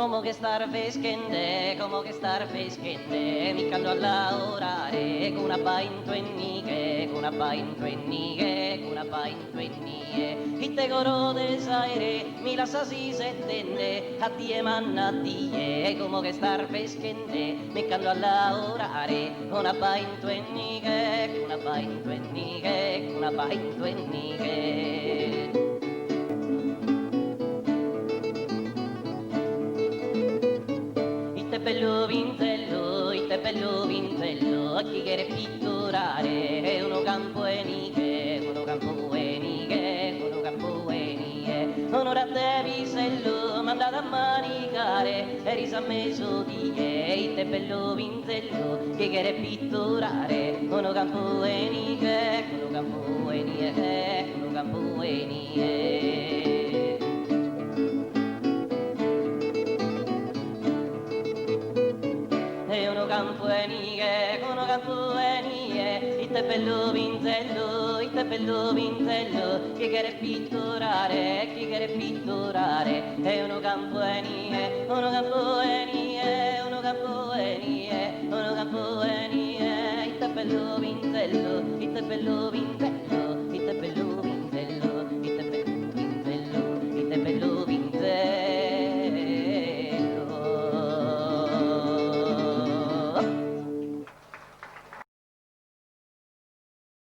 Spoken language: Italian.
Como che star feschende, como che star feschende, mi cando a lavorare con una bain tuennighe, con una bain tuennighe, con una bain tuennighe. E te coro del saere, mi lascia si settende, a die manna a die, como che star feschende, mi cando a lavorare con una bain tuennighe, con una bain tuennighe, con una bain tuennighe. Ite bello vintello, a chi quiere pitturare, è uno campo enighe, uno campo enighe, uno campo enighe. Onora te visello, mandate a manicare, eri a mesodie, ite bello vintello, chi quiere pitturare, uno campo enighe, uno campo enighe, uno campo enighe. E uno campo enighe, uno campo enighe, il bello vintello, il bello vintello, chi quiere pitturare, chi quiere pitturare, e uno campo enighe, uno campo enighe, uno campo enighe, uno campo enighe, il bello vintello, il bello vintello.